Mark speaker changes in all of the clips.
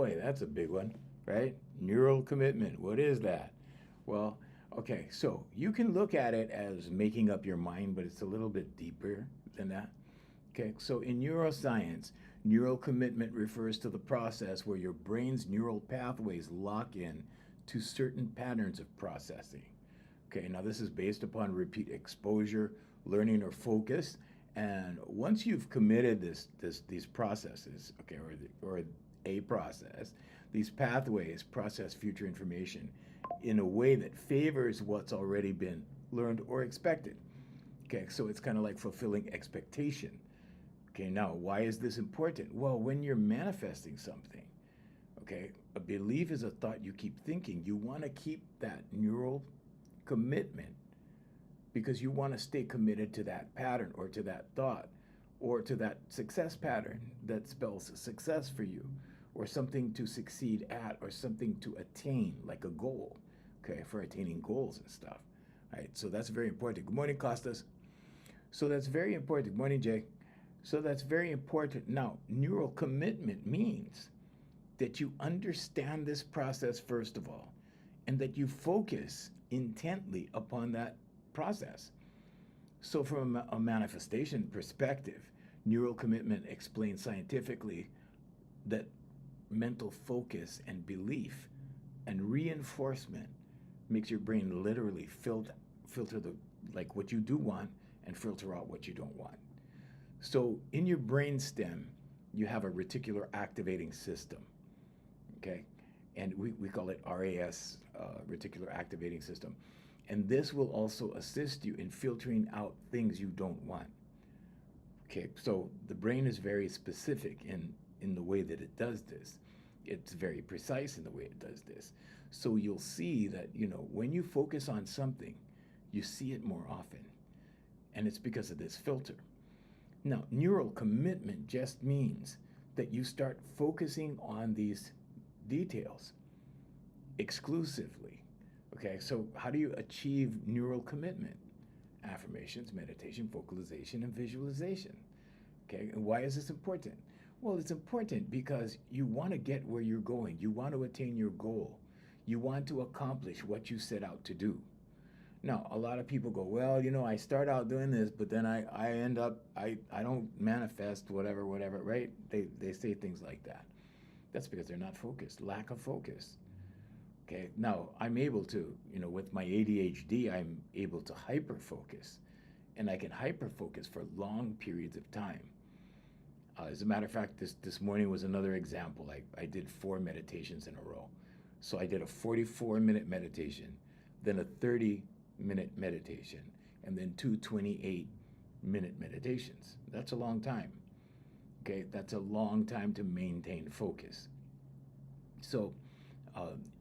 Speaker 1: boy, that's a big one, right? Neural commitment. What is that? Well, okay, so you can look at it as making up your mind, but it's a little bit deeper than that. Okay, so in neuroscience, neural commitment refers to the process where your brain's neural pathways lock in to certain patterns of processing. Okay, now this is based upon repeat exposure, learning, or focus. And once you've committed these processes, okay, or a process, these pathways process future information in a way that favors what's already been learned or expected. Okay, so it's kind of like fulfilling expectation. Okay, now why is this important? Well, when you're manifesting something, okay, a belief is a thought you keep thinking. You want to keep that neural commitment because you want to stay committed to that pattern or to that thought or to that success pattern that spells success for you, or something to succeed at, or something to attain, like a goal, okay, for attaining goals and stuff. All right, so that's very important. Good morning, Costas. So that's very important. Good morning, Jay. So that's very important. Now, neural commitment means that you understand this process first of all, and that you focus intently upon that process. So from a manifestation perspective, neural commitment explains scientifically that mental focus and belief and reinforcement makes your brain literally filter the like what you do want and filter out what you don't want. So in your brain stem, you have a reticular activating system, okay? And we call it RAS, reticular activating system. And this will also assist you in filtering out things you don't want. Okay, so the brain is very specific in the way that it does this. It's very precise in the way it does this. So you'll see that, when you focus on something, you see it more often. And it's because of this filter. Now, neural commitment just means that you start focusing on these details exclusively. Okay, so how do you achieve neural commitment? Affirmations, meditation, vocalization, and visualization. Okay, and why is this important? Well, it's important because you want to get where you're going. You want to attain your goal. You want to accomplish what you set out to do. Now, a lot of people go, well, I start out doing this, but then I end up, I don't manifest whatever, right? They say things like that. That's because they're not focused, lack of focus. Okay, now I'm able to, with my ADHD, I'm able to hyper focus, and I can hyper focus for long periods of time. As a matter of fact, this morning was another example. I did 4 meditations in a row. So I did a 44-minute meditation, then a 30-minute meditation, and then 2 28-minute meditations. That's a long time. Okay, that's a long time to maintain focus. So,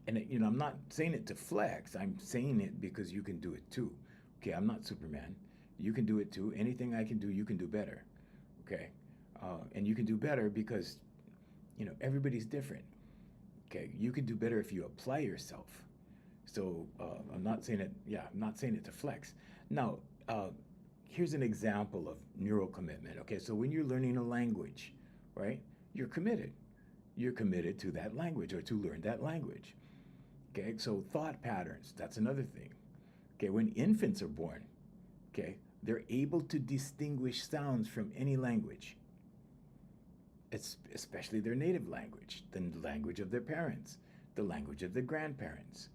Speaker 1: and I'm not saying it to flex. I'm saying it because you can do it too. Okay, I'm not Superman. You can do it too. Anything I can do, you can do better. Okay, and you can do better because, everybody's different. Okay, you can do better if you apply yourself. So I'm not saying it. Yeah, I'm not saying it to flex. Now, here's an example of neural commitment. Okay, so when you're learning a language, right, you're committed. You're committed to that language or to learn that language. Okay, so thought patterns, that's another thing. Okay, when infants are born, okay, they're able to distinguish sounds from any language. It's especially their native language, the language of their parents, the language of their grandparents.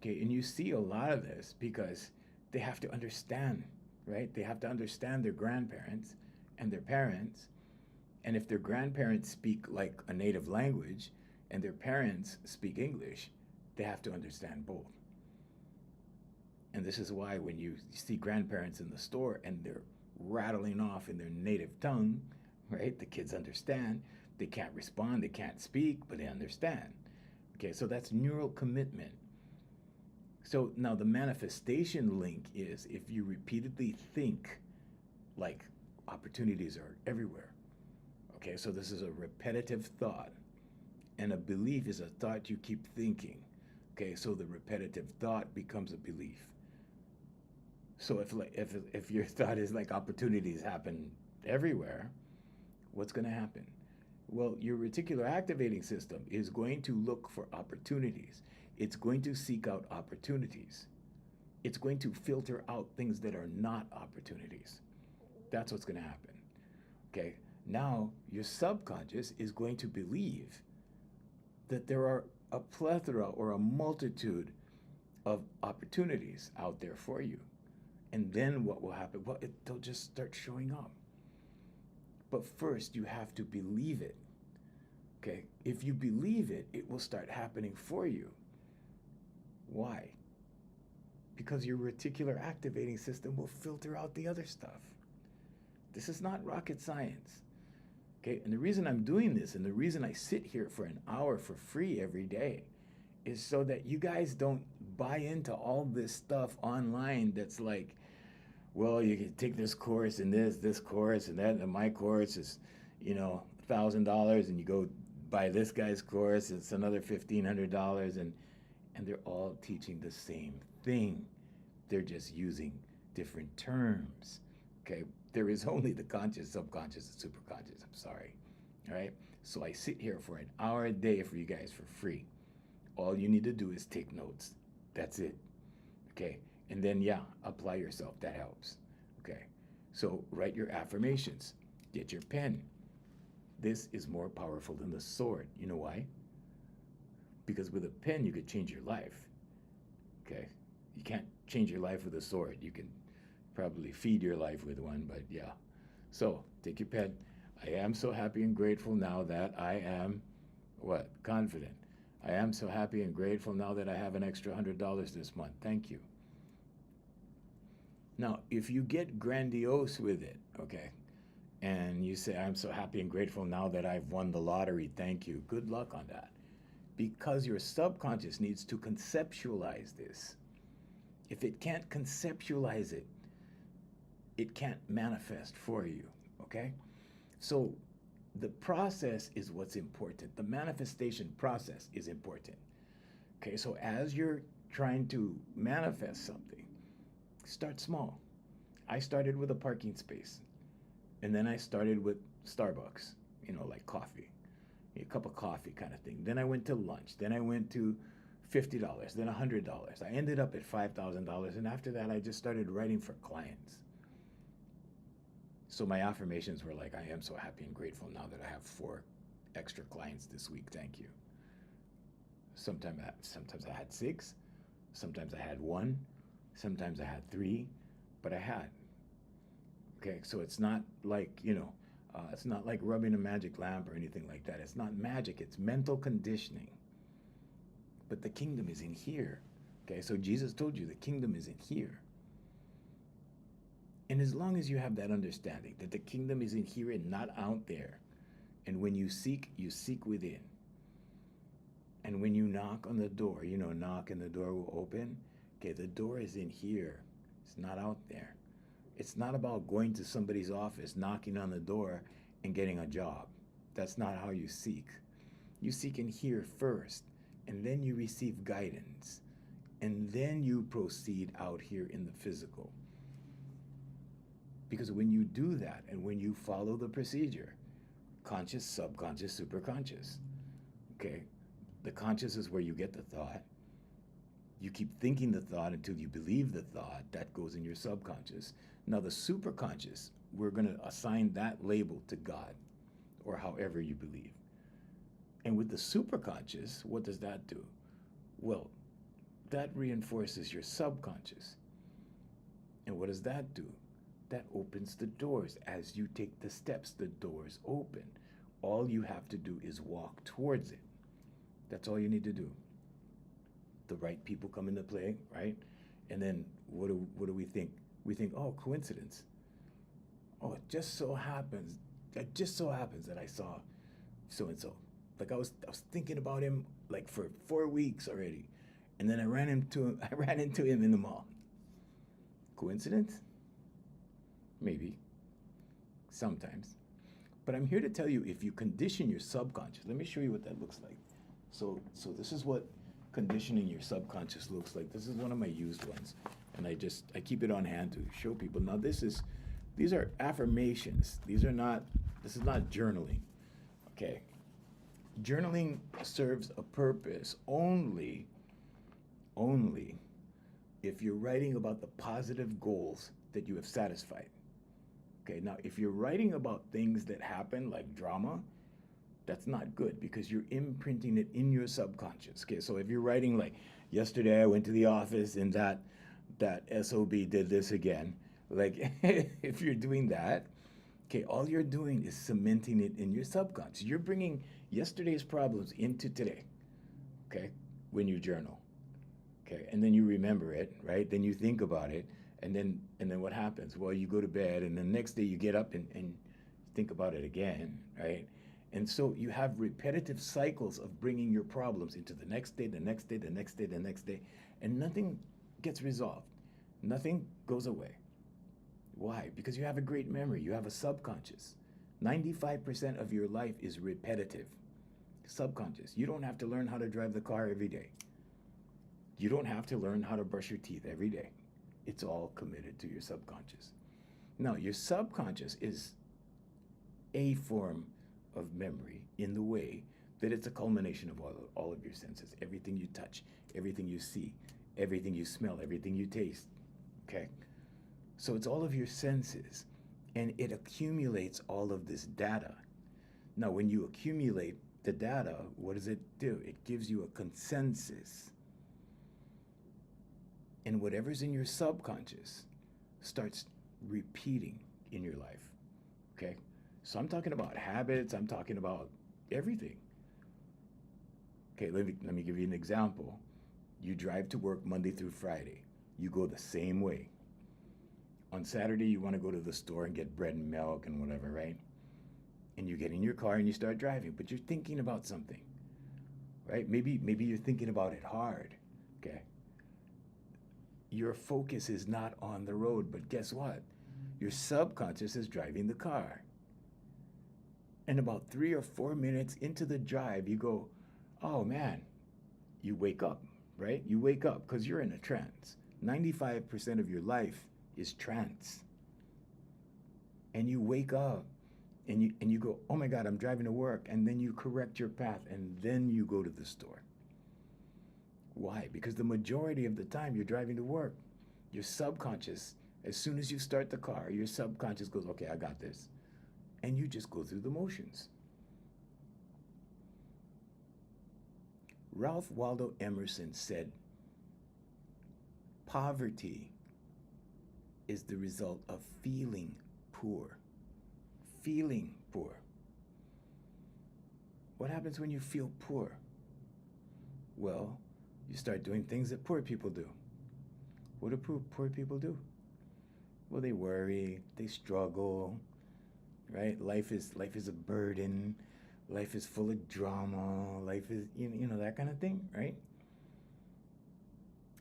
Speaker 1: Okay, and you see a lot of this because they have to understand, right? They have to understand their grandparents and their parents. And if their grandparents speak like a native language and their parents speak English, they have to understand both. And this is why when you see grandparents in the store and they're rattling off in their native tongue, right? The kids understand. They can't respond, they can't speak, but they understand. Okay, so that's neural commitment. So now the manifestation link is if you repeatedly think like opportunities are everywhere. Okay, so this is a repetitive thought, and a belief is a thought you keep thinking. Okay, so the repetitive thought becomes a belief. So if your thought is like opportunities happen everywhere, what's going to happen? Well, your reticular activating system is going to look for opportunities. It's going to seek out opportunities. It's going to filter out things that are not opportunities. That's what's going to happen. Okay? Now, your subconscious is going to believe that there are a plethora or a multitude of opportunities out there for you. And then what will happen? Well, they'll just start showing up. But first, you have to believe it. Okay? If you believe it, it will start happening for you. Why? Because your reticular activating system will filter out the other stuff. This is not rocket science. Okay? And the reason I'm doing this and the reason I sit here for an hour for free every day is so that you guys don't buy into all this stuff online that's like, well, you can take this course and this course and that, and my course is, $1,000, and you go buy this guy's course, it's another $1,500, and they're all teaching the same thing. They're just using different terms. Okay, there is only the conscious, subconscious, and superconscious. I'm sorry. All right. So I sit here for an hour a day for you guys for free. All you need to do is take notes. That's it. Okay. And then, apply yourself. That helps. Okay. So write your affirmations. Get your pen. This is more powerful than the sword. You know why? Because with a pen, you could change your life. Okay. You can't change your life with a sword. You can probably feed your life with one, but yeah. So take your pen. I am so happy and grateful now that I am, confident. I am so happy and grateful now that I have an extra $100 this month. Thank you. Now, if you get grandiose with it, okay, and you say, I'm so happy and grateful now that I've won the lottery, thank you. Good luck on that. Because your subconscious needs to conceptualize this. If it can't conceptualize it, it can't manifest for you, okay? So the process is what's important. The manifestation process is important. Okay, so as you're trying to manifest something, start small. I started with a parking space, and then I started with Starbucks, like coffee, a cup of coffee kind of thing. Then I went to lunch. Then I went to $50, then $100. I ended up at $5,000, and after that, I just started writing for clients. So my affirmations were like, I am so happy and grateful now that I have 4 extra clients this week. Thank you. Sometimes I had 6. Sometimes I had 1. Sometimes I had 3. But I had. Okay, so it's not like, it's not like rubbing a magic lamp or anything like that. It's not magic. It's mental conditioning. But the kingdom is in here. Okay, so Jesus told you the kingdom is in here. And as long as you have that understanding that the kingdom is in here and not out there, and when you seek within. And when you knock on the door, knock and the door will open. Okay, the door is in here. It's not out there. It's not about going to somebody's office, knocking on the door, and getting a job. That's not how you seek. You seek in here first, and then you receive guidance. And then you proceed out here in the physical. Because when you do that and when you follow the procedure, conscious, subconscious, superconscious, okay? The conscious is where you get the thought. You keep thinking the thought until you believe the thought. That goes in your subconscious. Now the superconscious, we're going to assign that label to God or however you believe. And with the superconscious, what does that do? Well, that reinforces your subconscious. And what does that do? That opens the doors. As you take the steps, the doors open. All you have to do is walk towards it. That's all you need to do. The right people come into play, right? And then what do we think? We think, oh, coincidence. Oh, it just so happens that I saw so-and-so. Like I was thinking about him like for 4 weeks already. And then I ran into him in the mall. Coincidence? Maybe. Sometimes. But I'm here to tell you, if you condition your subconscious, let me show you what that looks like. So this is what conditioning your subconscious looks like. This is one of my used ones. And I keep it on hand to show people. Now these are affirmations. This is not journaling. Okay. Journaling serves a purpose only if you're writing about the positive goals that you have satisfied. Okay, now if you're writing about things that happen like drama, that's not good because you're imprinting it in your subconscious. Okay, so if you're writing like, yesterday I went to the office and that SOB did this again, like if you're doing that, okay, all you're doing is cementing it in your subconscious. You're bringing yesterday's problems into today, okay, when you journal. Okay, and then you remember it, right? Then you think about it, and then what happens? Well, you go to bed, and the next day you get up and think about it again, right? And so you have repetitive cycles of bringing your problems into the next day, the next day, the next day, the next day, and nothing gets resolved. Nothing goes away. Why? Because you have a great memory. You have a subconscious. 95% of your life is repetitive, subconscious. You don't have to learn how to drive the car every day. You don't have to learn how to brush your teeth every day. It's all committed to your subconscious. Now, your subconscious is a form of memory in the way that it's a culmination of all of your senses. Everything you touch, everything you see, everything you smell, everything you taste. Okay? So it's all of your senses, and it accumulates all of this data. Now, when you accumulate the data, what does it do? It gives you a consensus. And whatever's in your subconscious starts repeating in your life, okay? So I'm talking about habits, I'm talking about everything. Okay, let me give you an example. You drive to work Monday through Friday. You go the same way. On Saturday, you want to go to the store and get bread and milk and whatever, right? And you get in your car and you start driving, but you're thinking about something, right? Maybe you're thinking about it hard, okay? Your focus is not on the road, but guess what? Your subconscious is driving the car. And about 3 or 4 minutes into the drive, you go, oh man, you wake up, right? You wake up because you're in a trance. 95% of your life is trance. And you wake up and you go, oh my God, I'm driving to work. And then you correct your path and then you go to the store. Why? Because the majority of the time you're driving to work, your subconscious, as soon as you start the car, your subconscious goes, okay, I got this. And you just go through the motions. Ralph Waldo Emerson said, poverty is the result of feeling poor. Feeling poor. What happens when you feel poor? Well, you start doing things that poor people do. What do poor people do? Well, they worry, they struggle, right? Life is a burden. Life is full of drama. Life is, you know, that kind of thing, right?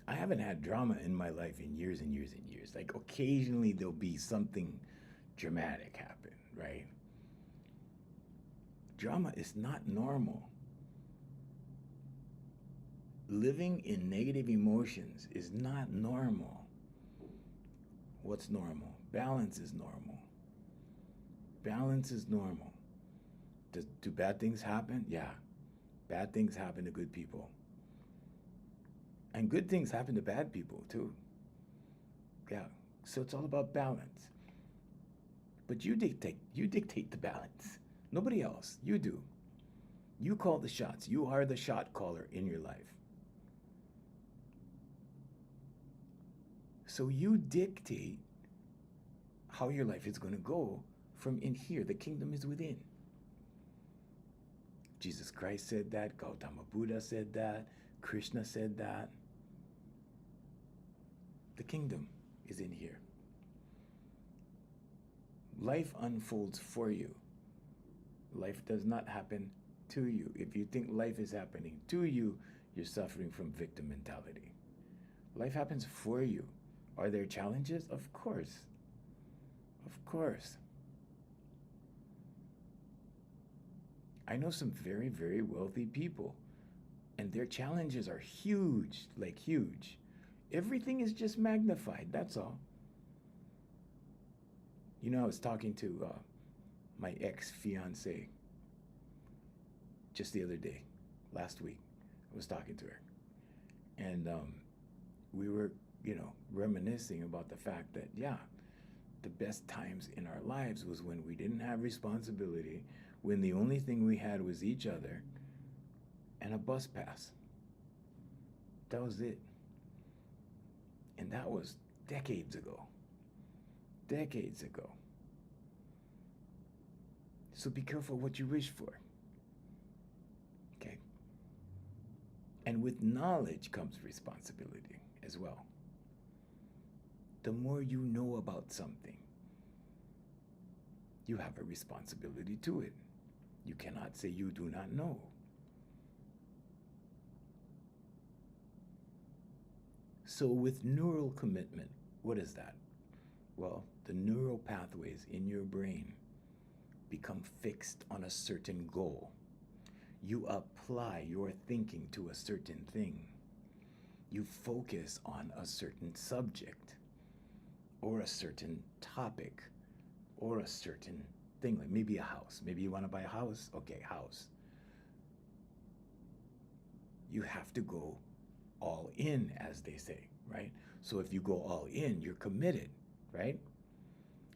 Speaker 1: I haven't had drama in my life in years and years and years. Like occasionally there'll be something dramatic happen, right? Drama is not normal. Living in negative emotions is not normal. What's normal? Balance is normal. Balance is normal. Do bad things happen? Yeah. Bad things happen to good people. And good things happen to bad people too. Yeah. So it's all about balance. But you dictate the balance. Nobody else. You do. You call the shots. You are the shot caller in your life. So you dictate how your life is going to go from in here. The kingdom is within. Jesus Christ said that. Gautama Buddha said that. Krishna said that. The kingdom is in here. Life unfolds for you. Life does not happen to you. If you think life is happening to you, you're suffering from victim mentality. Life happens for you. Are there challenges? Of course. Of course. I know some very, very wealthy people, and their challenges are huge, like huge. Everything is just magnified, that's all. You know, I was talking to my ex-fiance, just the other day, last week. I was talking to her, and we were, reminiscing about the fact that, yeah, the best times in our lives was when we didn't have responsibility, when the only thing we had was each other and a bus pass. That was it. And that was decades ago. Decades ago. So be careful what you wish for. Okay? And with knowledge comes responsibility as well. The more you know about something, you have a responsibility to it. You cannot say you do not know. So with neural commitment, what is that? Well, the neural pathways in your brain become fixed on a certain goal. You apply your thinking to a certain thing. You focus on a certain subject or a certain topic or a certain thing, like maybe a house. Maybe you want to buy a house. Okay, house. You have to go all in, as they say, right? So if you go all in, you're committed, right?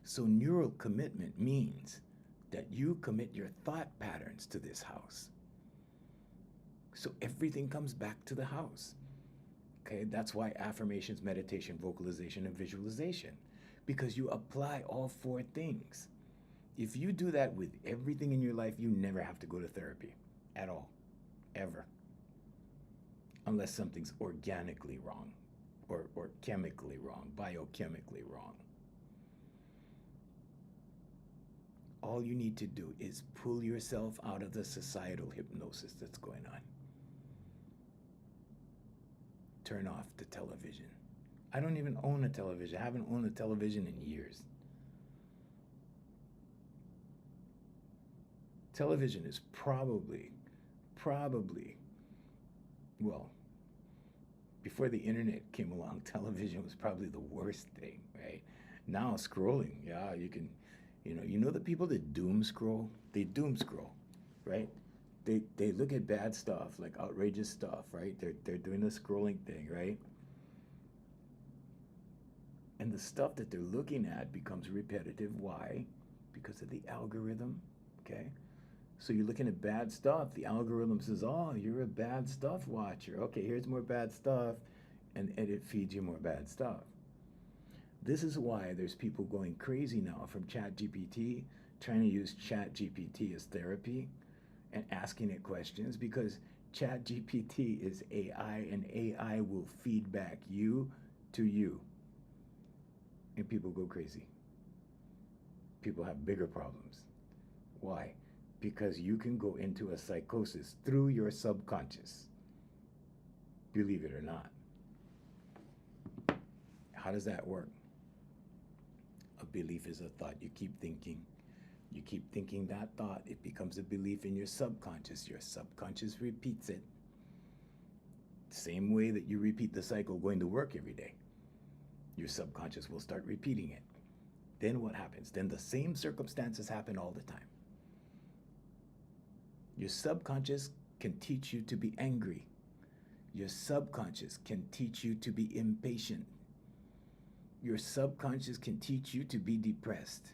Speaker 1: So neural commitment means that you commit your thought patterns to this house. So everything comes back to the house. Okay, that's why affirmations, meditation, vocalization, and visualization, because you apply all four things. If you do that with everything in your life, you never have to go to therapy at all, ever. Unless something's organically wrong or chemically wrong, biochemically wrong. All you need to do is pull yourself out of the societal hypnosis that's going on. Turn off the television. I don't even own a television. I haven't owned a television in years. Television is probably, well, before the internet came along, television was probably the worst thing, right? Now scrolling, yeah, you can, you know the people that doom scroll? They doom scroll, right? They look at bad stuff, like outrageous stuff, right? They're doing the scrolling thing, right? And the stuff that they're looking at becomes repetitive. Why? Because of the algorithm, okay? So you're looking at bad stuff. The algorithm says, oh, you're a bad stuff watcher. Okay, here's more bad stuff. And it feeds you more bad stuff. This is why there's people going crazy now from ChatGPT, trying to use ChatGPT as therapy and asking it questions, because ChatGPT is AI and AI will feed back you to you. And people go crazy. People have bigger problems. Why? Because you can go into a psychosis through your subconscious. Believe it or not. How does that work? A belief is a thought you keep thinking. You keep thinking that thought, it becomes a belief in your subconscious. Your subconscious repeats it. Same way that you repeat the cycle going to work every day. Your subconscious will start repeating it. Then what happens? Then the same circumstances happen all the time. Your subconscious can teach you to be angry. Your subconscious can teach you to be impatient. Your subconscious can teach you to be depressed.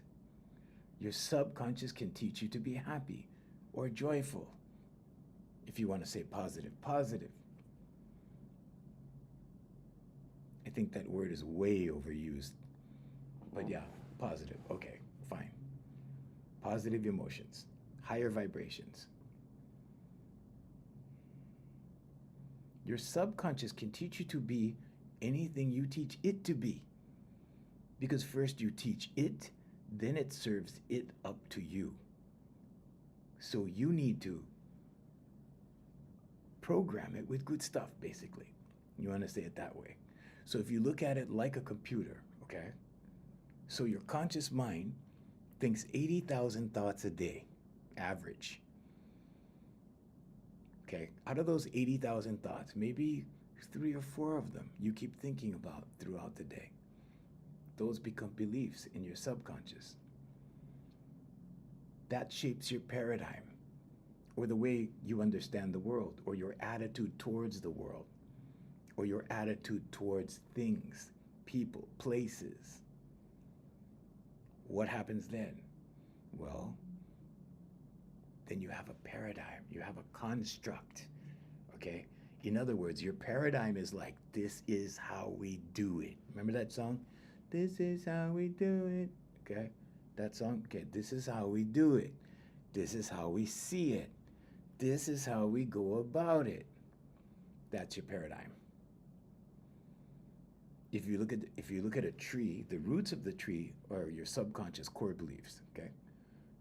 Speaker 1: Your subconscious can teach you to be happy or joyful. If you want to say positive, positive. I think that word is way overused. But yeah, positive. Okay, fine. Positive emotions, higher vibrations. Your subconscious can teach you to be anything you teach it to be. Because first you teach it, then it serves it up to you. So you need to program it with good stuff, basically. You want to say it that way. So if you look at it like a computer, okay? So your conscious mind thinks 80,000 thoughts a day, average. Okay, out of those 80,000 thoughts, maybe 3 or 4 of them you keep thinking about throughout the day. Those become beliefs in your subconscious. That shapes your paradigm. or the way you understand the world, or your attitude towards the world, or your attitude towards things, people, places. What happens then? Well, then you have a paradigm, you have a construct, okay? In other words, your paradigm is like, this is how we do it. Remember that song? This is how we do it, okay? That song, okay, this is how we do it. This is how we see it. This is how we go about it. That's your paradigm. If you look at a tree, the roots of the tree are your subconscious core beliefs, okay?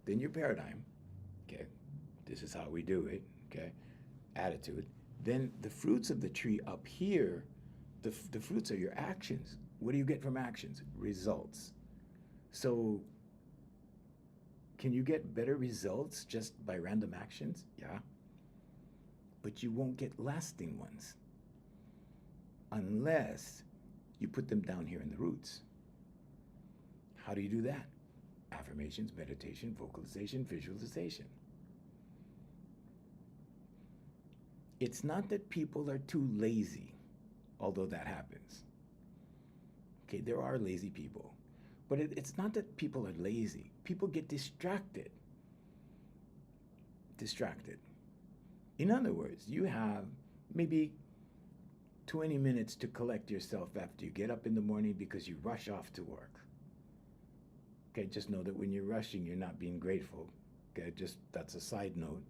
Speaker 1: Then your paradigm, okay? This is how we do it, okay? Attitude. Then the fruits of the tree up here, the fruits are your actions. What do you get from actions? Results. So can you get better results just by random actions? Yeah. But you won't get lasting ones unless you put them down here in the roots. How do you do that? Affirmations, meditation, vocalization, visualization. It's not that people are too lazy, although that happens. Okay, there are lazy people. But it's not that people are lazy. People get distracted. Distracted. In other words, you have maybe 20 minutes to collect yourself after you get up in the morning because you rush off to work. Okay, just know that when you're rushing, you're not being grateful. Okay, just that's a side note.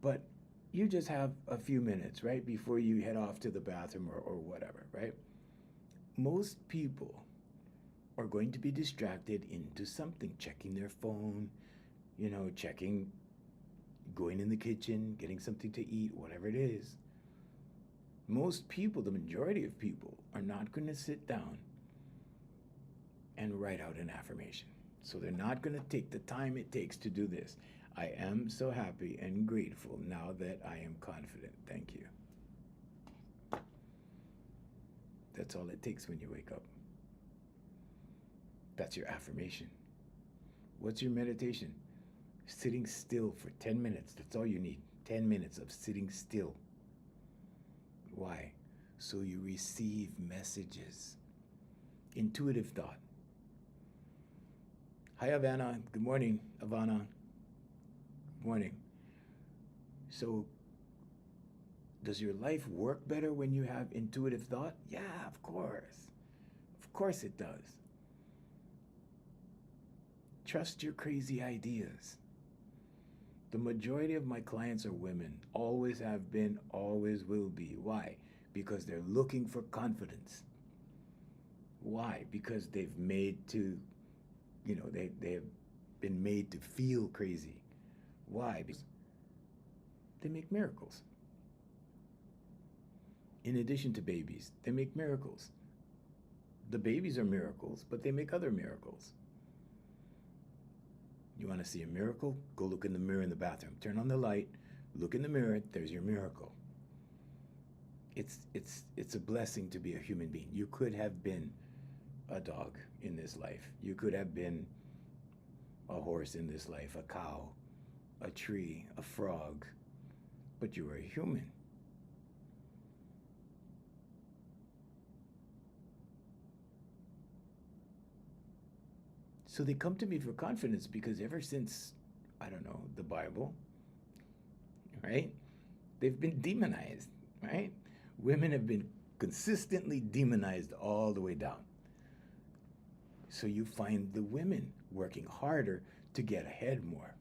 Speaker 1: But you just have a few minutes, right, before you head off to the bathroom or whatever, right? Most people are going to be distracted into something, checking their phone, checking, going in the kitchen, getting something to eat, whatever it is. Most people, the majority of people, are not going to sit down and write out an affirmation. So they're not going to take the time it takes to do this. I am so happy and grateful now that I am confident. Thank you. That's all it takes when you wake up. That's your affirmation. What's your meditation? Sitting still for 10 minutes. That's all you need. 10 minutes of sitting still. Why? So you receive messages. Intuitive thought. Hi, Ivana. Good morning, Ivana. Good morning. So, does your life work better when you have intuitive thought? Yeah, of course. Of course it does. Trust your crazy ideas. The majority of my clients are women. Always have been, always will be. Why? Because they're looking for confidence. Why? Because they've made to, they have been made to feel crazy. Why? Because they make miracles. In addition to babies, they make miracles. The babies are miracles, but they make other miracles. You want to see a miracle? Go look in the mirror in the bathroom. Turn on the light, look in the mirror, there's your miracle. It's a blessing to be a human being. You could have been a dog in this life. You could have been a horse in this life, a cow, a tree, a frog, but you were a human. So they come to me for confidence because ever since, I don't know, the Bible, right? They've been demonized, right? Women have been consistently demonized all the way down. So you find the women working harder to get ahead more,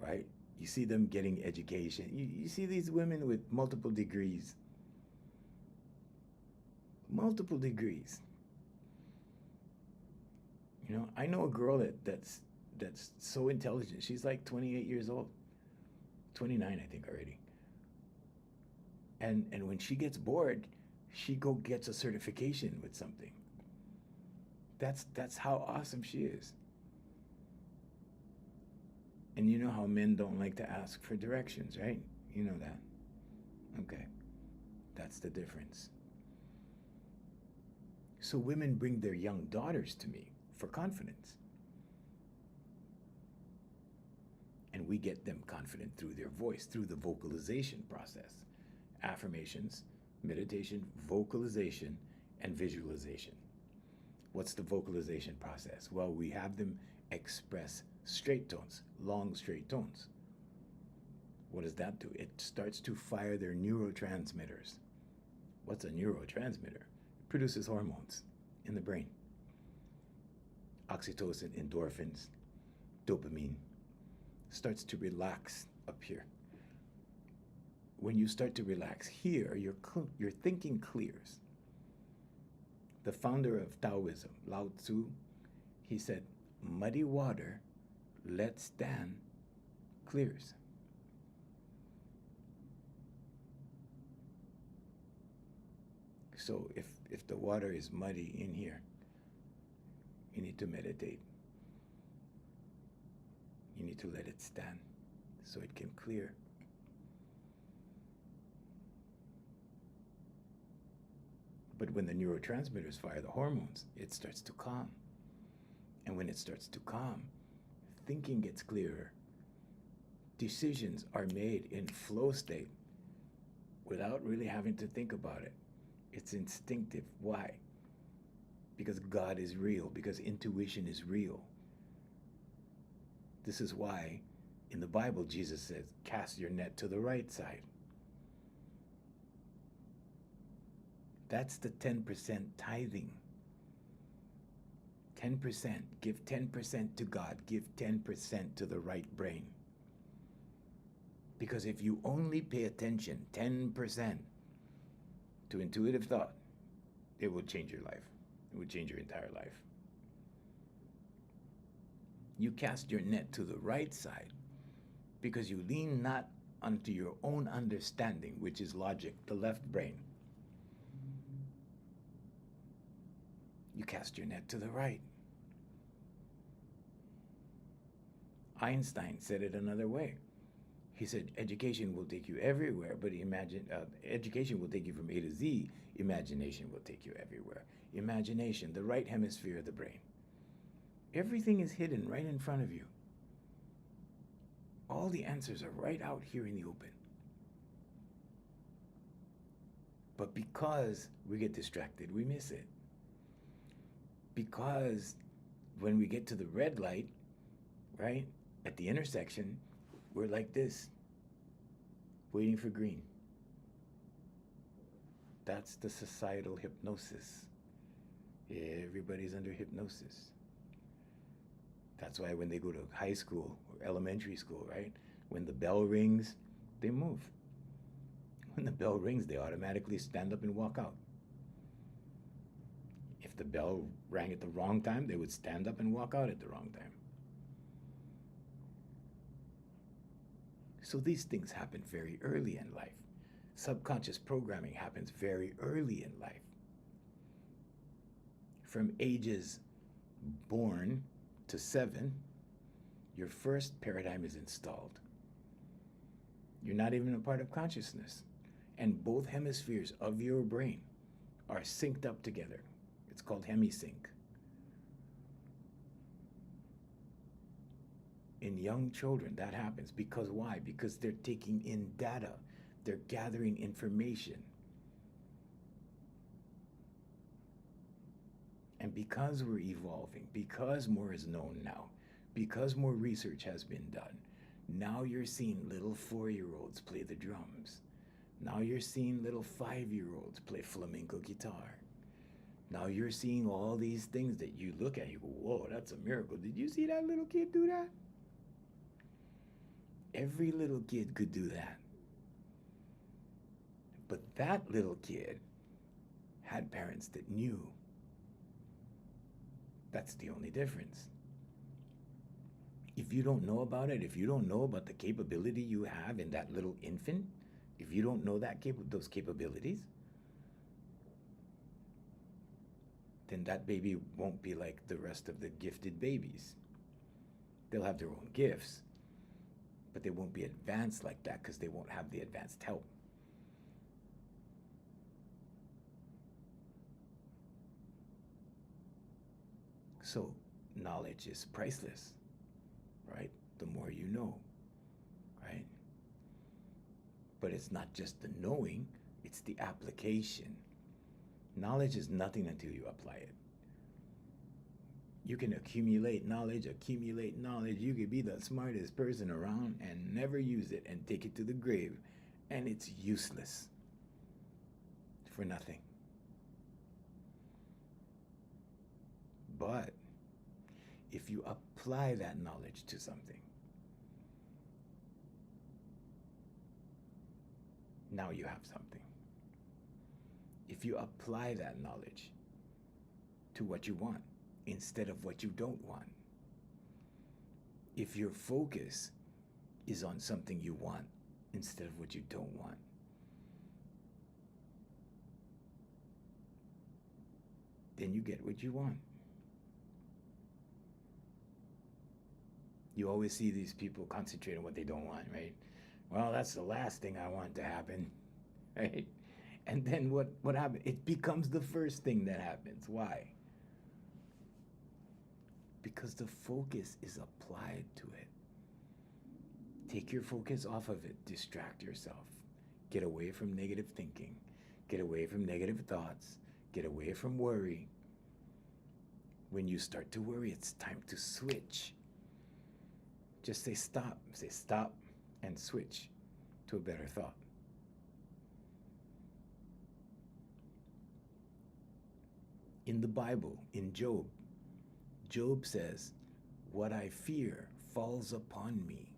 Speaker 1: right? You see them getting education. You see these women with multiple degrees. Multiple degrees. I know a girl that's so intelligent. She's like 28 years old. 29, I think, already. And when she gets bored, she gets a certification with something. That's how awesome she is. And you know how men don't like to ask for directions, right? You know that. Okay. That's the difference. So women bring their young daughters to me for confidence. And we get them confident through their voice, through the vocalization process. Affirmations, meditation, vocalization, and visualization. What's the vocalization process? Well, we have them express straight tones, long straight tones. What does that do? It starts to fire their neurotransmitters. What's a neurotransmitter? It produces hormones in the brain. Oxytocin, endorphins, dopamine. Starts to relax up here. When you start to relax here, your thinking clears. The founder of Taoism, Lao Tzu, he said, muddy water, let stand, clears. So if the water is muddy in here, you need to meditate. You need to let it stand so it can clear. But when the neurotransmitters fire the hormones, it starts to calm. And when it starts to calm, thinking gets clearer. Decisions are made in flow state without really having to think about it. It's instinctive. Why? Because God is real, because intuition is real. This is why in the Bible Jesus says, cast your net to the right side. That's the 10% tithing. 10%. Give 10% to God. Give 10% to the right brain. Because if you only pay attention 10% to intuitive thought, it will change your life. It will change your entire life. You cast your net to the right side because you lean not unto your own understanding, which is logic, the left brain. You cast your net to the right. Einstein said it another way. He said, education will take you everywhere, but education will take you from A to Z. Imagination will take you everywhere. Imagination, the right hemisphere of the brain. Everything is hidden right in front of you. All the answers are right out here in the open. But because we get distracted, we miss it. Because when we get to the red light, right, at the intersection, we're like this, waiting for green. That's the societal hypnosis. Everybody's under hypnosis. That's why when they go to high school or elementary school, right, when the bell rings, they move. When the bell rings, they automatically stand up and walk out. If the bell rang at the wrong time, they would stand up and walk out at the wrong time. So these things happen very early in life. Subconscious programming happens very early in life. From ages born to 7, your first paradigm is installed. You're not even a part of consciousness. And both hemispheres of your brain are synced up together. It's called hemisync. In young children, that happens. Because why? Because they're taking in data. They're gathering information. And because we're evolving, because more is known now, because more research has been done, now you're seeing little 4-year-olds play the drums. Now you're seeing little 5-year-olds play flamenco guitar. Now you're seeing all these things that you look at, you go, whoa, that's a miracle. Did you see that little kid do that? Every little kid could do that. But that little kid had parents that knew. That's the only difference. If you don't know about it, if you don't know about the capability you have in that little infant, if you don't know those capabilities, then that baby won't be like the rest of the gifted babies. They'll have their own gifts, but they won't be advanced like that because they won't have the advanced help. So knowledge is priceless, right? The more you know. But it's not just the knowing, it's the application. Knowledge is nothing until you apply it. You can accumulate knowledge. You could be the smartest person around and never use it and take it to the grave, and it's useless for nothing. But if you apply that knowledge to something, now you have something. If you apply that knowledge to what you want instead of what you don't want, if your focus is on something you want instead of what you don't want, then you get what you want. You always see these people concentrate on what they don't want, right? Well, that's the last thing I want to happen, right? And then what happens? It becomes the first thing that happens. Why? Because the focus is applied to it. Take your focus off of it. Distract yourself. Get away from negative thinking. Get away from negative thoughts. Get away from worry. When you start to worry, it's time to switch. Just say stop. Say stop and switch to a better thought. In the Bible, in Job, Job says, "What I fear falls upon me."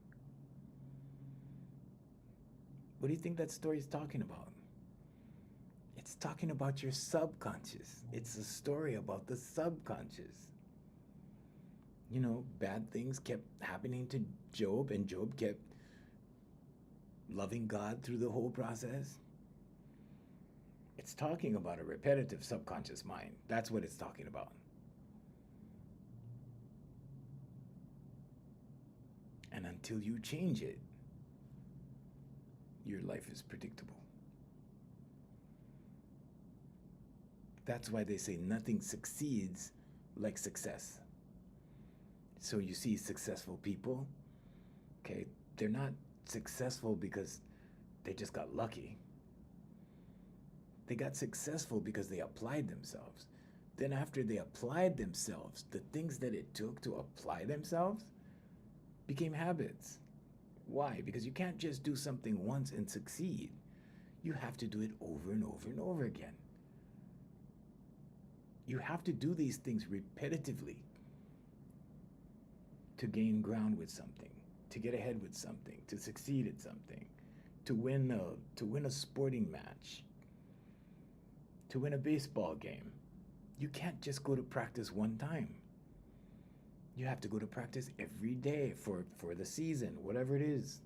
Speaker 1: What do you think that story is talking about? It's talking about your subconscious. It's a story about the subconscious. You know, bad things kept happening to Job, and Job kept loving God through the whole process. It's talking about a repetitive subconscious mind. That's what it's talking about. And until you change it, your life is predictable. That's why they say nothing succeeds like success. So you see successful people, okay, they're not successful because they just got lucky. They got successful because they applied themselves. Then after they applied themselves, the things that it took to apply themselves became habits. Why? Because you can't just do something once and succeed. You have to do it over and over and over again. You have to do these things repetitively to gain ground with something, to get ahead with something, to succeed at something, to win a sporting match, to win a baseball game. You can't just go to practice one time. You have to go to practice every day for the season, whatever it is.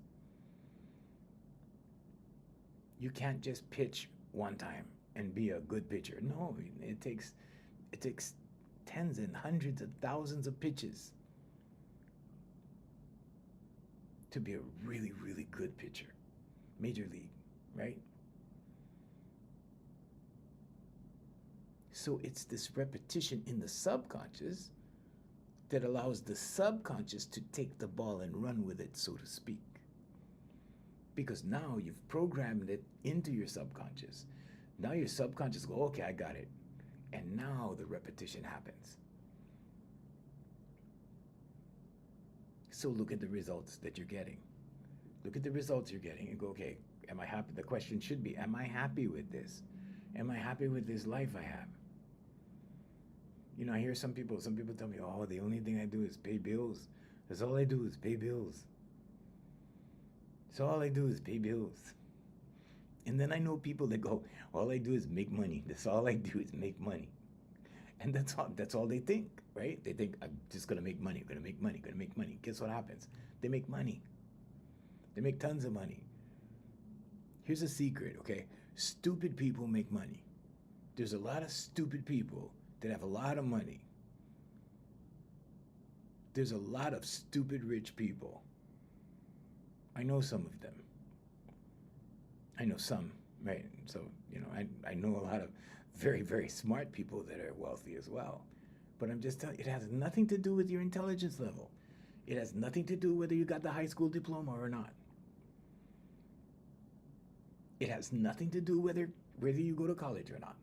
Speaker 1: You can't just pitch one time and be a good pitcher. No, it takes tens and hundreds of thousands of pitches to be a really, really good pitcher. Major league, right? So it's this repetition in the subconscious that allows the subconscious to take the ball and run with it, so to speak. Because now you've programmed it into your subconscious. Now your subconscious go, okay, I got it. And now the repetition happens. So look at the results that you're getting. Look at the results you're getting and go, okay, am I happy? The question should be, am I happy with this? Am I happy with this life I have? You know, I hear some people tell me, oh, the only thing I do is pay bills. That's all I do is pay bills. So all I do is pay bills. And then I know people that go, all I do is make money. That's all I do is make money. And that's all they think, right? They think, I'm just gonna make money, gonna make money, gonna make money. Guess what happens? They make money. They make tons of money. Here's a secret, okay? Stupid people make money. There's a lot of stupid people that have a lot of money. There's a lot of stupid rich people. I know some of them. I know some, right? So, you know, I know a lot of very, very smart people that are wealthy as well. But I'm just telling you, it has nothing to do with your intelligence level. It has nothing to do whether you got the high school diploma or not. It has nothing to do whether you go to college or not.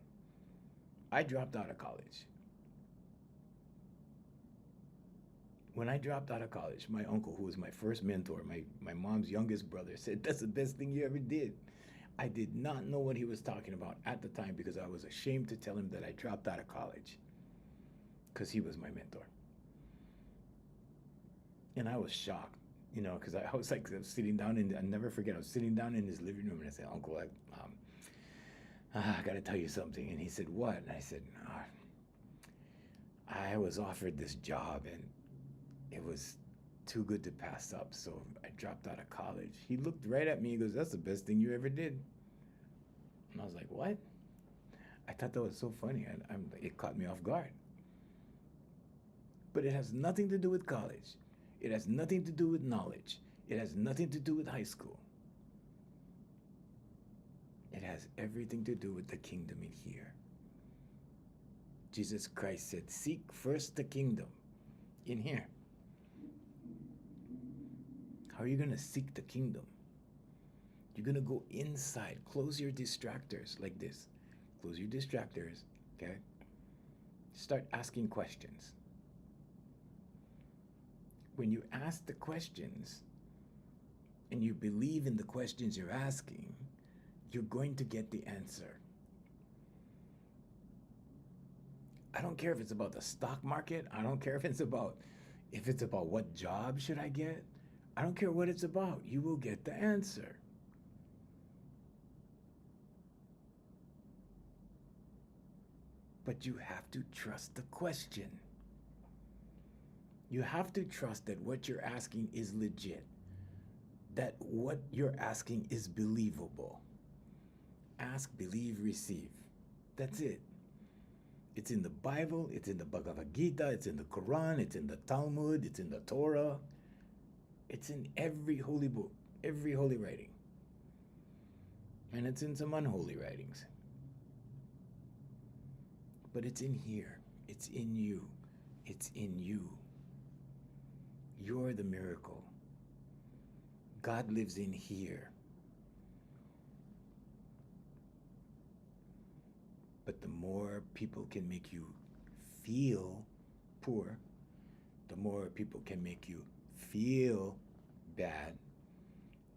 Speaker 1: I dropped out of college. When I dropped out of college, my uncle, who was my first mentor, my mom's youngest brother, said, "That's the best thing you ever did." I did not know what he was talking about at the time because I was ashamed to tell him that I dropped out of college because he was my mentor. And I was shocked, because I was like sitting down I never forget, I was sitting down in his living room and I said, "Uncle, I got to tell you something." And he said, "What?" And I said, "I was offered this job and it was too good to pass up, so I dropped out of college." He looked right at me. He goes, "That's the best thing you ever did." And I was like, "What?" I thought that was so funny. It caught me off guard. But it has nothing to do with college. It has nothing to do with knowledge. It has nothing to do with high school. It has everything to do with the kingdom in here. Jesus Christ said, "Seek first the kingdom in here." How are you going to seek the kingdom? You're going to go inside. Close your distractors like this. Close your distractors, okay? Start asking questions. When you ask the questions and you believe in the questions you're asking, you're going to get the answer. I don't care if it's about the stock market. I don't care if it's about what job should I get. I don't care what it's about. You will get the answer. But you have to trust the question. You have to trust that what you're asking is legit, that what you're asking is believable. Ask, believe, receive. That's it. It's in the Bible, it's in the Bhagavad Gita, it's in the Quran, it's in the Talmud, it's in the Torah. It's in every holy book, every holy writing. And it's in some unholy writings. But it's in here. It's in you. It's in you. You're the miracle. God lives in here. But the more people can make you feel poor, the more people can make you feel bad,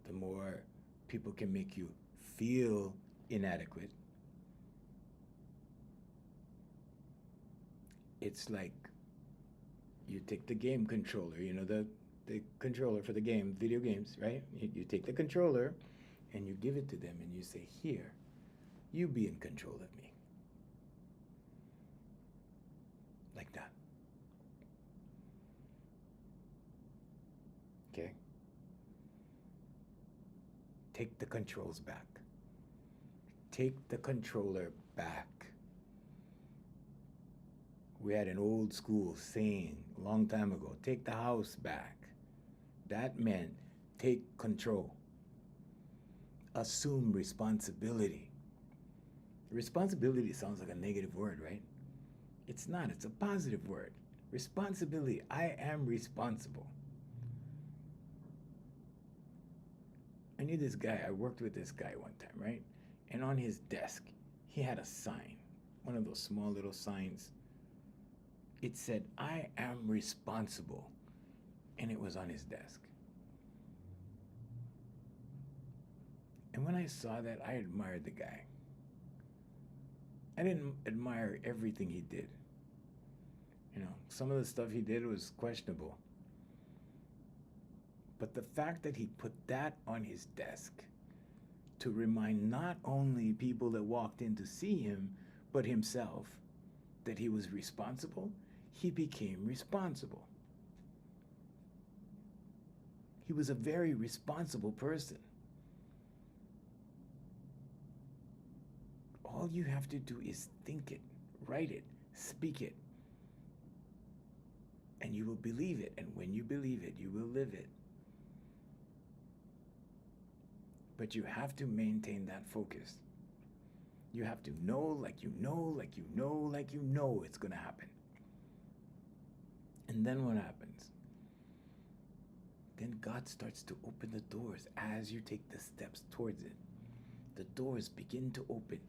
Speaker 1: the more people can make you feel inadequate. It's like you take the game controller, the controller for the game, video games, right? You take the controller and you give it to them and you say, "Here, you be in control of me." Like that. Okay? Take the controls back. Take the controller back. We had an old school saying a long time ago, "Take the house back." That meant take control. Assume responsibility. Responsibility sounds like a negative word, right? It's not. It's a positive word. Responsibility. I am responsible. I knew this guy. I worked with this guy one time, right? And on his desk, he had a sign, one of those small little signs. It said, "I am responsible." And it was on his desk. And when I saw that, I admired the guy. I didn't admire everything he did. Some of the stuff he did was questionable. But the fact that he put that on his desk to remind not only people that walked in to see him, but himself, that he was responsible, he became responsible. He was a very responsible person. All you have to do is think it, write it, speak it, and you will believe it. And when you believe it, you will live it. But you have to maintain that focus. You have to know, like you know, like you know, like you know it's going to happen. And then what happens? Then God starts to open the doors as you take the steps towards it. the doors begin to open.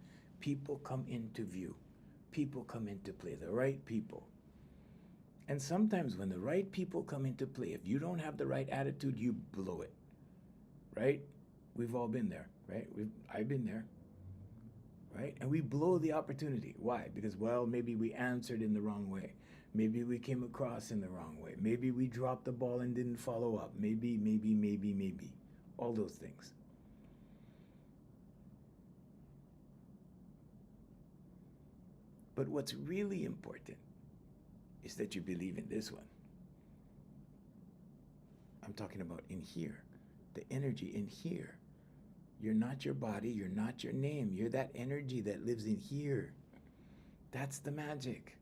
Speaker 1: People come into view. People come into play, the right people. And sometimes when the right people come into play, if you don't have the right attitude, you blow it, right? We've all been there, right? I've been there, right? And we blow the opportunity. Why? Because, well, maybe we answered in the wrong way. Maybe we came across in the wrong way. Maybe we dropped the ball and didn't follow up. Maybe. All those things. But what's really important is that you believe in this one. I'm talking about in here, the energy in here. You're not your body, you're not your name. You're that energy that lives in here. That's the magic.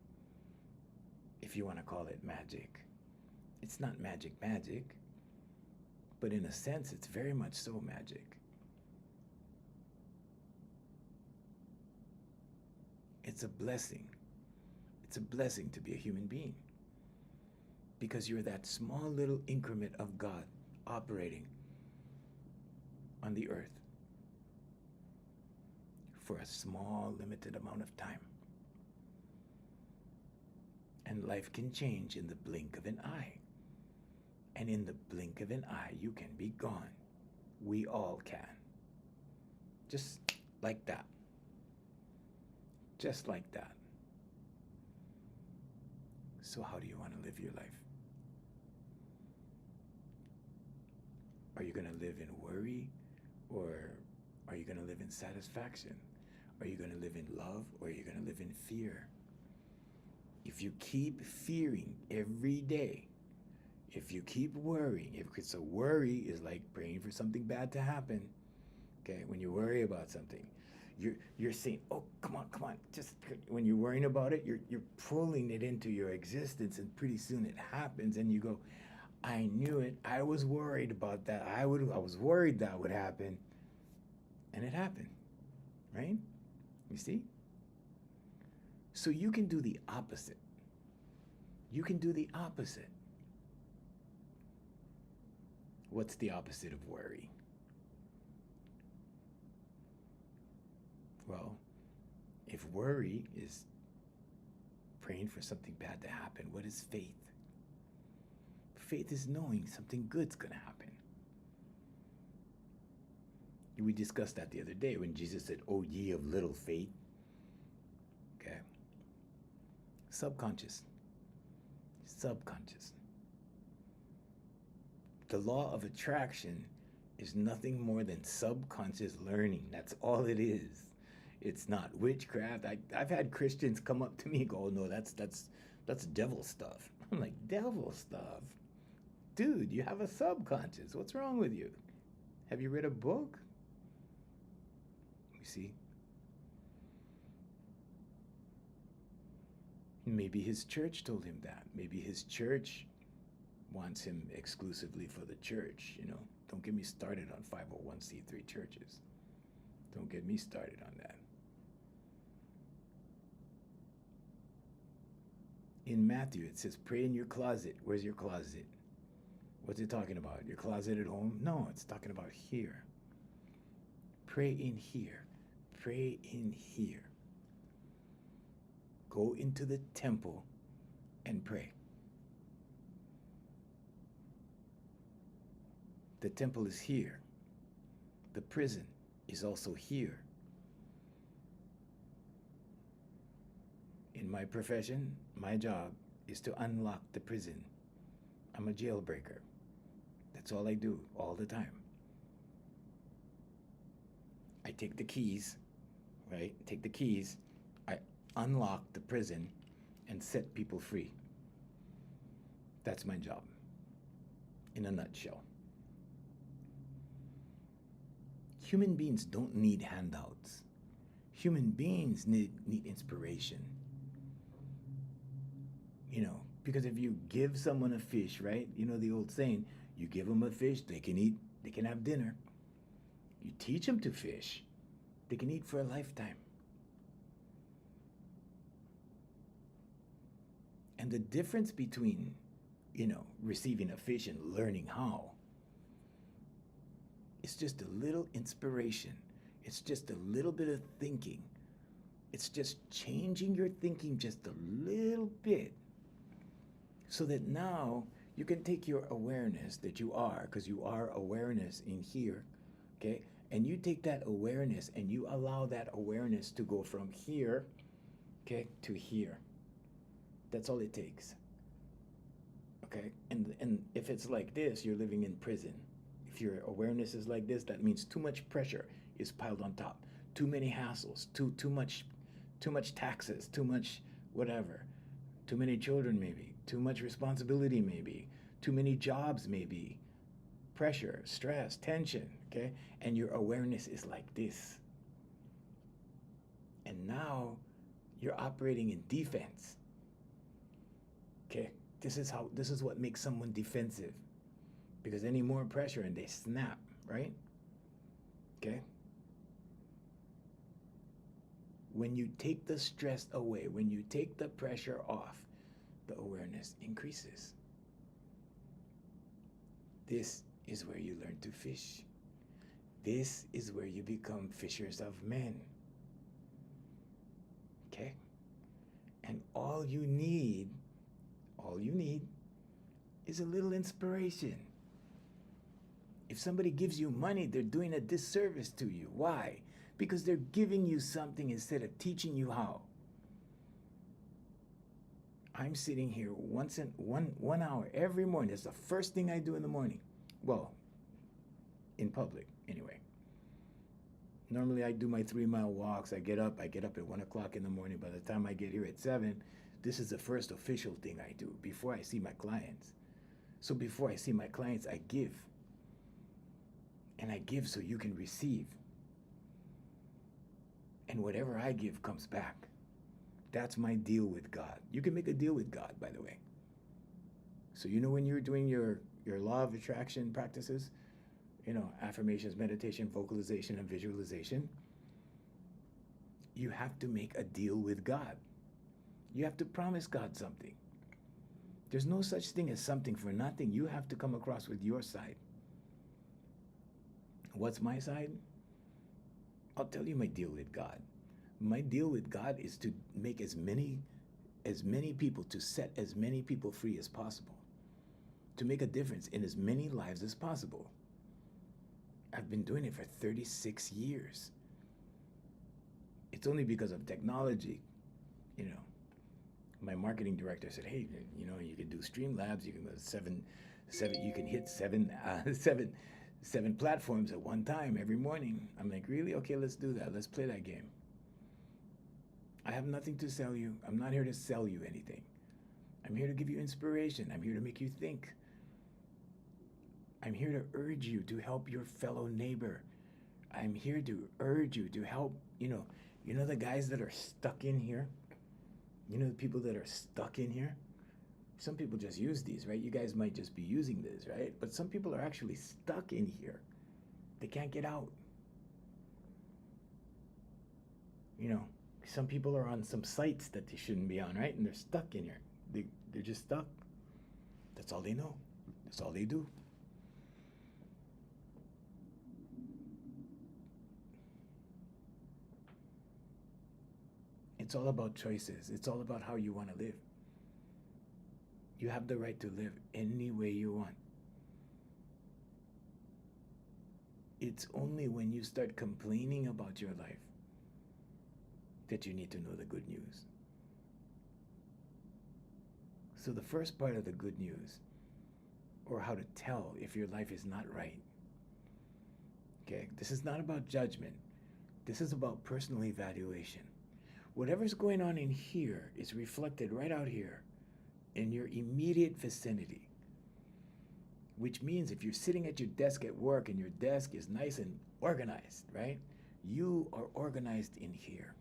Speaker 1: If you want to call it magic. It's not magic, but in a sense, it's very much so magic. It's a blessing. It's a blessing to be a human being because you're that small little increment of God operating on the earth for a small, limited amount of time. And life can change in the blink of an eye. And in the blink of an eye, you can be gone. We all can. Just like that. Just like that. So how do you want to live your life? Are you going to live in worry, or are you going to live in satisfaction? Are you going to live in love, or are you going to live in fear? If you keep fearing every day, if you keep worrying, if it's a worry is like praying for something bad to happen, okay? When you worry about something, you're saying, oh, come on. Just when you're worrying about it, you're pulling it into your existence, and pretty soon it happens, and you go, I knew it. I was worried about that. I was worried that would happen, and it happened, right? You see? So you can do the opposite. You can do the opposite. What's the opposite of worry? Well, if worry is praying for something bad to happen, what is faith? Faith is knowing something good's going to happen. We discussed that the other day when Jesus said, "O ye of little faith." Okay? Subconscious. The law of attraction is nothing more than subconscious learning. That's all it is. It's not witchcraft. I've had Christians come up to me and go, "Oh no, that's devil stuff." I'm like, devil stuff? Dude, you have a subconscious. What's wrong with you? Have you read a book? You see? Maybe his church told him that. Maybe his church wants him exclusively for the church, you know. Don't get me started on 501c3 churches. Don't get me started on that. In Matthew, it says, pray in your closet. Where's your closet? What's it talking about? Your closet at home? No, it's talking about here. Pray in here. Pray in here. Go into the temple and pray. The temple is here. The prison is also here. In my profession, my job is to unlock the prison. I'm a jailbreaker. That's all I do all the time. I take the keys, right? Take the keys, I unlock the prison and set people free. That's my job, in a nutshell. Human beings don't need handouts. Human beings need inspiration. You know, because if you give someone a fish, right? You know the old saying, you give them a fish, they can eat, they can have dinner. You teach them to fish, they can eat for a lifetime. And the difference between, you know, receiving a fish and learning how, it's just a little inspiration. It's just a little bit of thinking. It's just changing your thinking just a little bit so that now you can take your awareness that you are, because you are awareness in here, okay? And you take that awareness and you allow that awareness to go from here, okay, to here. That's all it takes, okay? And if it's like this, you're living in prison. If your awareness is like this, that means too much pressure is piled on top. Too many hassles, too much taxes, too much whatever. Too many children maybe, too much responsibility maybe, too many jobs maybe. Pressure, stress, tension, okay? And your awareness is like this. And now you're operating in defense. Okay? This is what makes someone defensive. Because any more pressure and they snap, right? Okay? When you take the stress away, when you take the pressure off, the awareness increases. This is where you learn to fish. This is where you become fishers of men. Okay? And all you need is a little inspiration. If somebody gives you money, they're doing a disservice to you. Why? Because they're giving you something instead of teaching you how. I'm sitting here one hour every morning. That's the first thing I do in the morning. Well, in public, anyway. Normally I do my 3-mile walks. I get up at 1 o'clock in the morning. By the time I get here at 7, this is the first official thing I do before I see my clients. So before I see my clients, I give. And I give so you can receive. And whatever I give comes back. That's my deal with God. You can make a deal with God, by the way. So you know when you're doing your law of attraction practices, affirmations, meditation, vocalization, and visualization, you have to make a deal with God. You have to promise God something. There's no such thing as something for nothing. You have to come across with your side. What's my side? I'll tell you my deal with God. My deal with God is to make as many people, to set as many people free as possible, to make a difference in as many lives as possible. I've been doing it for 36 years. It's only because of technology. My marketing director said, hey, you can do Streamlabs, you can go seven, you can hit seven platforms at one time every morning. I'm like, really? Okay, let's do that. Let's play that game. I have nothing to sell you. I'm not here to sell you anything. I'm here to give you inspiration. I'm here to make you think. I'm here to urge you to help your fellow neighbor. I'm here to urge you to help, the guys that are stuck in here. The people that are stuck in here. Some people just use these, right? You guys might just be using this, right? But some people are actually stuck in here. They can't get out. Some people are on some sites that they shouldn't be on, right? And they're stuck in here. They're just stuck. That's all they know. That's all they do. It's all about choices. It's all about how you want to live. You have the right to live any way you want. It's only when you start complaining about your life that you need to know the good news. So the first part of the good news, or how to tell if your life is not right. Okay, this is not about judgment. This is about personal evaluation. Whatever's going on in here is reflected right out here in your immediate vicinity. Which means if you're sitting at your desk at work and your desk is nice and organized, right? You are organized in here.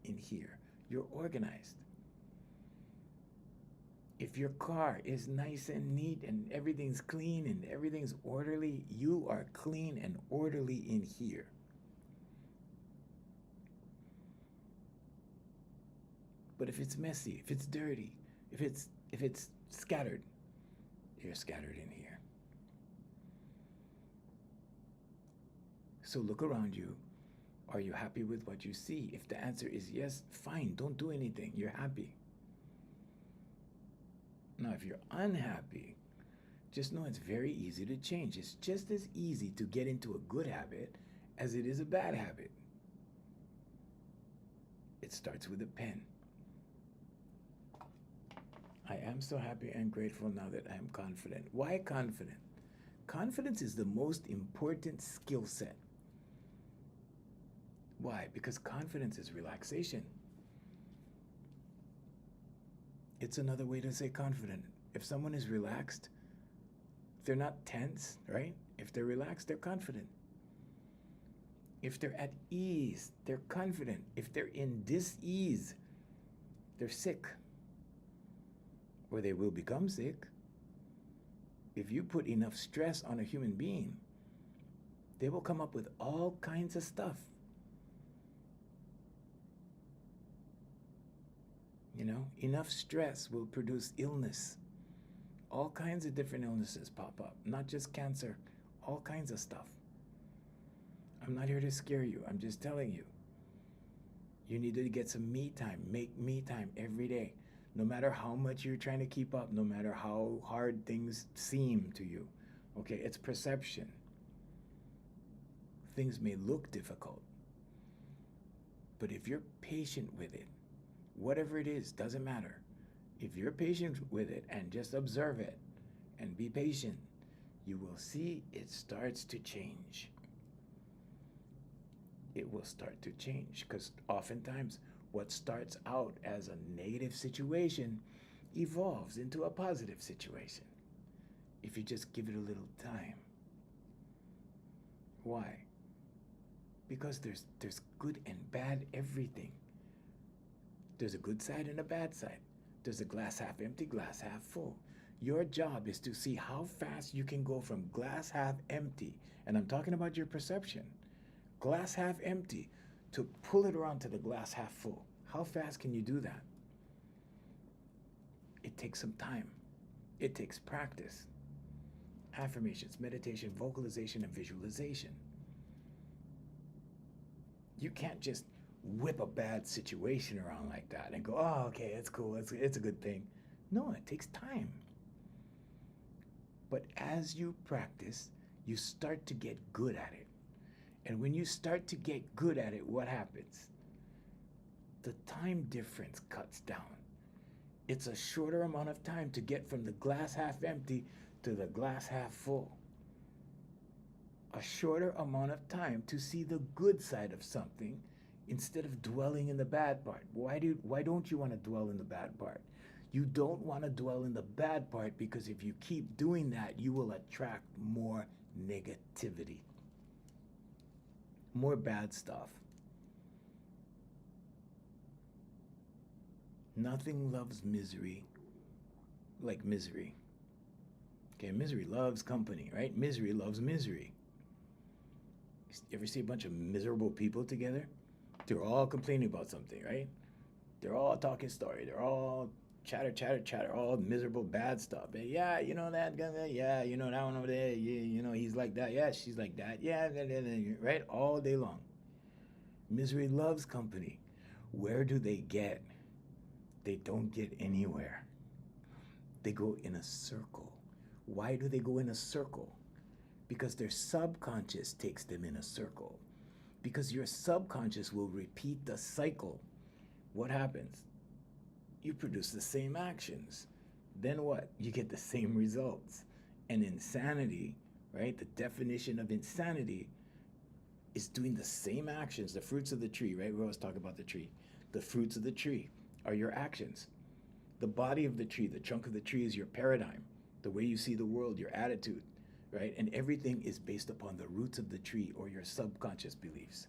Speaker 1: In here. You're organized. If your car is nice and neat and everything's clean and everything's orderly, you are clean and orderly in here. But if it's messy, if it's dirty, if it's scattered, you're scattered in here. So look around you Are you happy with what you see? If the answer is yes, fine, don't do anything. You're happy. Now, if you're unhappy, just know it's very easy to change. It's just as easy to get into a good habit as it is a bad habit. It starts with a pen. I am so happy and grateful now that I am confident. Why confident? Confidence is the most important skill set. Why? Because confidence is relaxation. It's another way to say confident. If someone is relaxed, they're not tense, right? If they're relaxed, they're confident. If they're at ease, they're confident. If they're in dis-ease, they're sick. Or they will become sick. If you put enough stress on a human being, they will come up with all kinds of stuff. You know, enough stress will produce illness. All kinds of different illnesses pop up, not just cancer, all kinds of stuff. I'm not here to scare you. I'm just telling you. You need to get some me time. Make me time every day. No matter how much you're trying to keep up, no matter how hard things seem to you. Okay, it's perception. Things may look difficult. But if you're patient with it, whatever it is, doesn't matter. If you're patient with it and just observe it and be patient, you will see it starts to change. It will start to change because oftentimes what starts out as a negative situation evolves into a positive situation if you just give it a little time. Why? Because there's good and bad everything. There's a good side and a bad side. There's a glass half empty, glass half full. Your job is to see how fast you can go from glass half empty, and I'm talking about your perception, glass half empty, to pull it around to the glass half full. How fast can you do that? It takes some time. It takes practice. Affirmations, meditation, vocalization, and visualization. You can't just whip a bad situation around like that and go, oh, okay, it's cool, it's a good thing. No, it takes time. But as you practice, you start to get good at it. And when you start to get good at it, what happens? The time difference cuts down. It's a shorter amount of time to get from the glass half empty to the glass half full. A shorter amount of time to see the good side of something instead of dwelling in the bad part. Why don't you want to dwell in the bad part? You don't want to dwell in the bad part because if you keep doing that, you will attract more negativity, more bad stuff. Nothing loves misery like misery. Okay, misery loves company, right? Misery loves misery. You ever see a bunch of miserable people together? They're all complaining about something, right? They're all talking story. They're all chatter, all miserable, bad stuff. Yeah, you know that guy, yeah, you know that one over there, yeah, you know, he's like that, yeah, she's like that, yeah, right? All day long. Misery loves company. Where do they get? They don't get anywhere. They go in a circle. Why do they go in a circle? Because their subconscious takes them in a circle. Because your subconscious will repeat the cycle. What happens? You produce the same actions. Then what? You get the same results. And insanity, right? The definition of insanity is doing the same actions, the fruits of the tree, right? We always talk about the tree. The fruits of the tree are your actions. The body of the tree, the trunk of the tree is your paradigm, the way you see the world, your attitude, right? And everything is based upon the roots of the tree or your subconscious beliefs,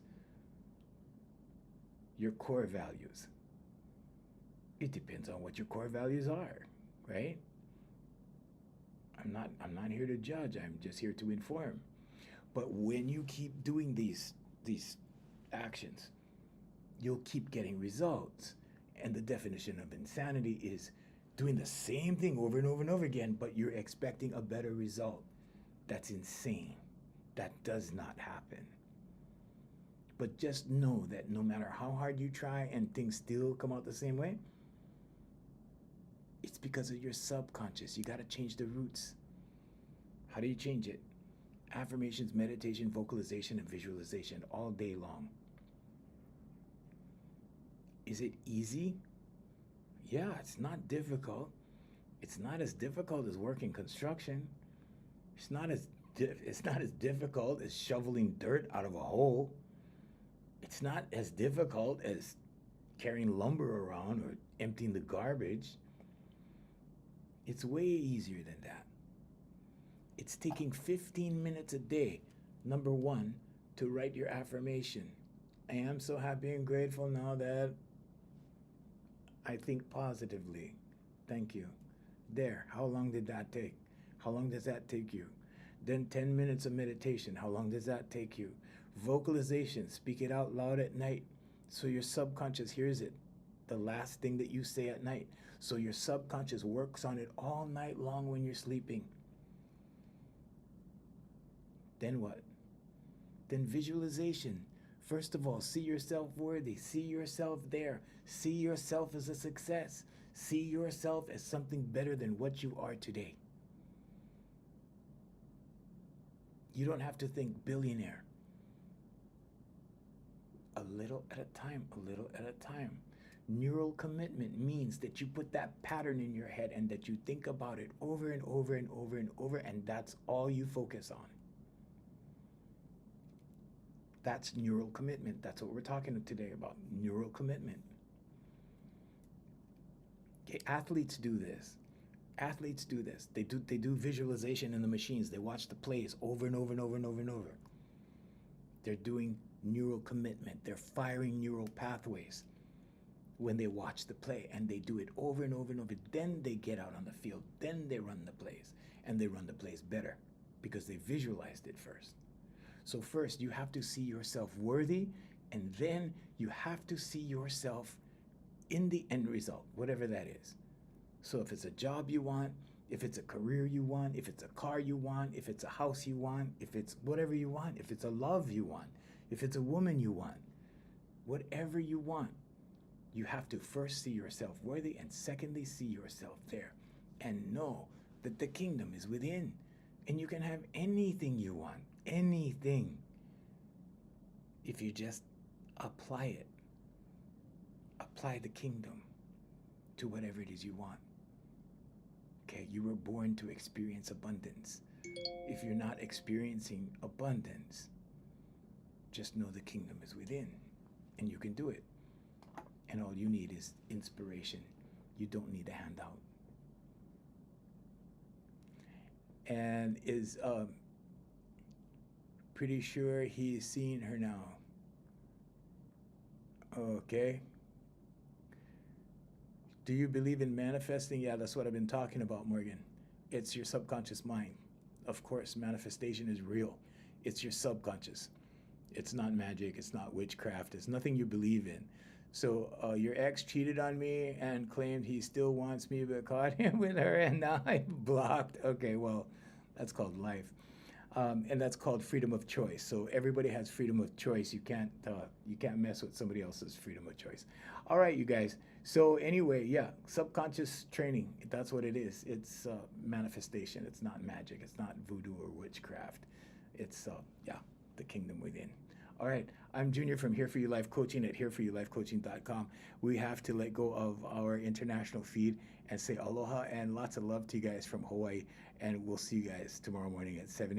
Speaker 1: your core values. It depends on what your core values are, right? I'm not here to judge. I'm just here to inform. But when you keep doing these actions, you'll keep getting results. And the definition of insanity is doing the same thing over and over and over again, but you're expecting a better result. That's insane. That does not happen. But just know that no matter how hard you try and things still come out the same way, it's because of your subconscious. You got to change the roots. How do you change it? Affirmations, meditation, vocalization, and visualization all day long. Is it easy? Yeah, it's not difficult. It's not as difficult as working construction. It's not as difficult as shoveling dirt out of a hole. It's not as difficult as carrying lumber around or emptying the garbage. It's way easier than that. It's taking 15 minutes a day, number one, to write your affirmation. I am so happy and grateful now that I think positively. Thank you. There, how long did that take? How long does that take you? Then 10 minutes of meditation, how long does that take you? Vocalization, speak it out loud at night so your subconscious hears it. The last thing that you say at night. So your subconscious works on it all night long when you're sleeping. Then what? Then visualization. First of all, see yourself worthy. See yourself there. See yourself as a success. See yourself as something better than what you are today. You don't have to think billionaire. A little at a time, a little at a time. Neural commitment means that you put that pattern in your head and that you think about it over and over and over and over, and that's all you focus on. That's neural commitment. That's what we're talking today about, neural commitment. Okay, athletes do this. Athletes do this. They do visualization in the machines. They watch the plays over and over and over and over and over. They're doing neural commitment. They're firing neural pathways when they watch the play, and they do it over and over and over. Then they get out on the field. Then they run the plays, and they run the plays better because they visualized it first. So first, you have to see yourself worthy, and then you have to see yourself in the end result, whatever that is. So if it's a job you want, if it's a career you want, if it's a car you want, if it's a house you want, if it's whatever you want, if it's a love you want, if it's a woman you want, whatever you want, you have to first see yourself worthy, and secondly, see yourself there and know that the kingdom is within, and you can have anything you want, anything, if you just apply it. Apply the kingdom to whatever it is you want. Okay, you were born to experience abundance. If you're not experiencing abundance, just know the kingdom is within, and you can do it. And all you need is inspiration. You don't need a handout. And is pretty sure he's seeing her now. Okay. Do you believe in manifesting? Yeah, that's what I've been talking about, Morgan. It's your subconscious mind. Of course, manifestation is real. It's your subconscious. It's not magic. It's not witchcraft. It's nothing you believe in. So your ex cheated on me and claimed he still wants me, but caught him with her, and now I'm blocked. Okay, well, that's called life. And that's called freedom of choice. So everybody has freedom of choice. You can't mess with somebody else's freedom of choice. All right, you guys. So anyway, yeah, subconscious training. That's what it is. It's manifestation. It's not magic. It's not voodoo or witchcraft. It's the kingdom within. All right, I'm Junior from Here For You Life Coaching at hereforyoulifecoaching.com. We have to let go of our international feed and say aloha and lots of love to you guys from Hawaii. And we'll see you guys tomorrow morning at 7 a.m.